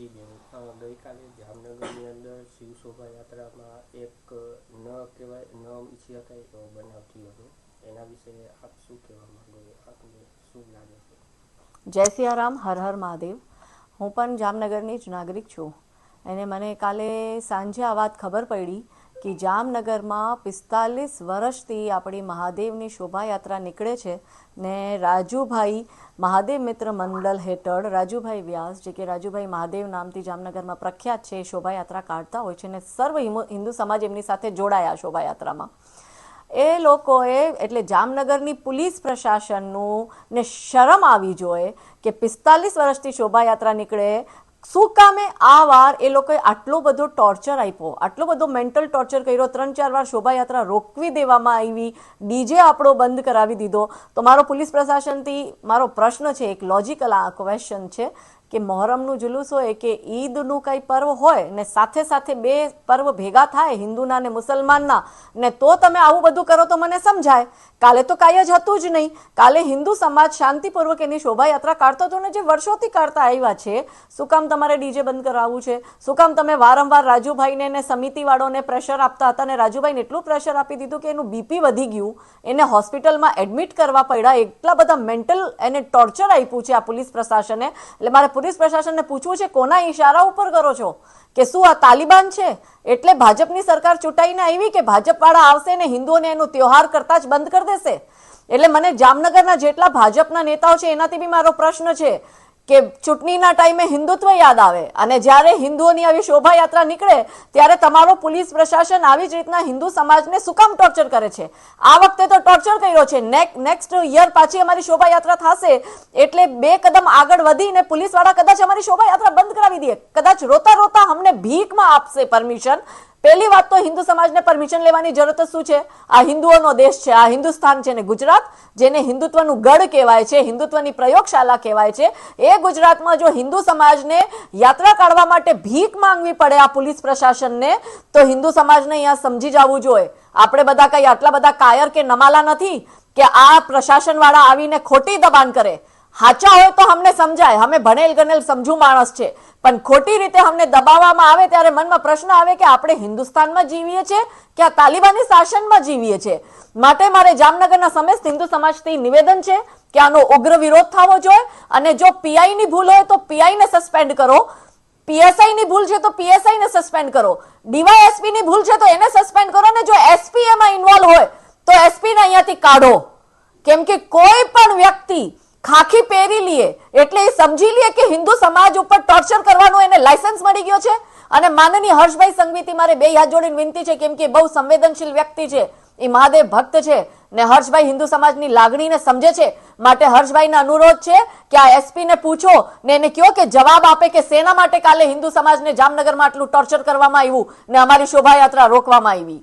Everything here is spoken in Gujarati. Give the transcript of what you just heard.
જી બેન, ગઈકાલે જામનગરની અંદર શિવ શોભાયાત્રામાં એક ન કહેવાય ન ઈચ્છી શકાય એવો બનાવ થયો હતો. એના વિશે આપ શું કહેવા માંગો? આપને શું લાગે છે? જય સિયારામ, હર હર મહાદેવ. હું પણ જામનગરની જ નાગરિક છું અને મને કાલે સાંજે આ વાત ખબર પડી કે જામનગરમાં 45 વર્ષથી આપણી મહાદેવની શોભાયાત્રા નીકળે છે ને રાજુભાઈ મહાદેવ મિત્ર મંડળ હેઠળ રાજુભાઈ વ્યાસ, જે કે રાજુભાઈ મહાદેવ નામથી જામનગરમાં પ્રખ્યાત છે, શોભાયાત્રા કાઢતા હોય છે અને સર્વ હિન્દુ સમાજ એમની સાથે જોડાયા શોભાયાત્રામાં. એ લોકોએ એટલે જામનગરની પોલીસ પ્રશાસનનું ને શરમ આવી જોઈએ કે 45 વર્ષથી શોભાયાત્રા નીકળે, શું કામે આ વાર એ લોકોએ આટલો બધો ટોર્ચર આપ્યો, આટલો બધો મેન્ટલ ટોર્ચર કર્યો, 3-4 વાર શોભાયાત્રા રોકવી દેવામાં આવી, ડીજે આપણો બંધ કરાવી દીધો. તો મારો પોલીસ પ્રશાસનથી મારો પ્રશ્ન છે, એક લોજિકલ આ ક્વેશ્ચન છે કે મોહરમનું જુલુસ હોય કે ઈદનું કંઈ પર્વ હોય ને સાથે સાથે બે પર્વ ભેગા થાય હિન્દુના ને મુસલમાનના, ને તો તમે આવું બધું કરો તો મને સમજાય. કાલે તો કાંઈ જ હતું જ નહીં. કાલે હિન્દુ સમાજ શાંતિપૂર્વક એની શોભાયાત્રા કાઢતો હતો ને જે વર્ષોથી કાઢતા આવ્યા છે. શું કામ તમારે ડીજે બંધ કરાવવું છે? શું કામ તમે વારંવાર રાજુભાઈને ને સમિતિવાળોને પ્રેશર આપતા હતા ને રાજુભાઈને એટલું પ્રેશર આપી દીધું કે એનું બીપી વધી ગયું, એને હોસ્પિટલમાં એડમિટ કરવા પડ્યા, એટલા બધા મેન્ટલ એને ટોર્ચર આપ્યું છે આ પોલીસ પ્રશાસને. એટલે મારે પોલીસ પ્રશાસનને પૂછવું છે, કોના ઈશારા ઉપર કરો છો? કે શું આ તાલિબાન છે? એટલે ભાજપની સરકાર ચૂંટાઈને આવી કે ભાજપવાળા આવશે ને હિન્દુઓને એનું ત્યોહાર કરતા જ બંધ કરી દેશે? એટલે મને જામનગરના જેટલા ભાજપના નેતાઓ છે એનાથી બી મારો પ્રશ્ન છે કે ચૂંટણીના ટાઈમે હિન્દુત્વ યાદ આવે અને જ્યારે હિન્દુઓની આવી શોભાયાત્રા નીકળે ત્યારે તમારો પોલીસ પ્રશાસન આવી જ રીતના હિન્દુ સમાજને શું કામ ટોર્ચર કરે છે? આ વખતે તો ટોર્ચર કર્યો છે. નેક્સ્ટ યર પાછી અમારી શોભાયાત્રા થશે એટલે 2 કદમ આગળ વધીને પોલીસવાળા કદાચ અમારી શોભાયાત્રા બંધ કરાવી દે, કદાચ રોતા રોતા અમને ભીખમાં આપશે પરમિશન. પહેલી વાત તો હિન્દુ સમાજને પરમિશન લેવાની જરૂરત શું છે? આ હિન્દુઓનો દેશ છે, આ હિન્દુસ્તાન છે ને ગુજરાત, જેને હિન્દુત્વનું ગઢ કહેવાય છે, હિન્દુત્વની પ્રયોગશાળા કહેવાય છે, એ ગુજરાતમાં જો હિન્દુ સમાજને યાત્રા કાઢવા માટે ભીખ માંગવી પડે આ પોલીસ પ્રશાસનને, તો હિન્દુ સમાજને અહીંયા સમજી જવું જોઈએ. આપણે બધા કઈ આટલા બધા કાયર કે નમાલા નથી કે આ પ્રશાસનવાળા આવીને ખોટી દબાણ કરે. હાચા હોય તો અમને સમજાય, અમે ભણેલ ગણેલ સમજુ માણસ છે, પણ ખોટી રીતે અમને દબાવવામાં આવે ત્યારે મનમાં પ્રશ્ન આવે કે આપણે હિન્દુસ્તાનમાં જીવીએ છીએ કે આ તાલિબાની શાસનમાં જીવીએ છીએ. માટે મારે જામનગરના સમસ્ત હિન્દુ સમાજથી નિવેદન છે કે આનો ઉગ્ર વિરોધ થવો જોઈએ અને જો પીઆઈની ભૂલ હોય તો પીઆઈને સસ્પેન્ડ કરો, પીએસઆઈની ભૂલ છે તો પીએસઆઈને સસ્પેન્ડ કરો, ડીવાયએસપીની ભૂલ છે તો એને સસ્પેન્ડ કરો અને જો એસપી એમાં ઇન્વોલ્વ હોય તો એસપીને અહીંયાથી કાઢો. કેમ કે કોઈ પણ વ્યક્તિ ખાખી પહેરી લીએ એટલે એ સમજી લે કે હિન્દુ સમાજ ઉપર ટોર્ચર કરવાનું એને લાયસન્સ મળી ગયો છે. અને માનનીય હર્ષભાઈ સંઘવીથી મારે 2 હાથ જોડીને વિનંતી છે, કેમ કે બહુ સંવેદનશીલ વ્યક્તિ છે, એ મહાદેવ ભક્ત છે ને હર્ષભાઈ હિન્દુ સમાજની લાગણીને સમજે છે. માટે હર્ષભાઈને અનુરોધ છે કે આ એસપીને પૂછો ને એને કહો કે જવાબ આપે કે શેના માટે કાલે હિન્દુ સમાજને જામનગરમાં આટલું ટોર્ચર કરવામાં આવ્યું ને અમારી શોભાયાત્રા રોકવામાં આવી.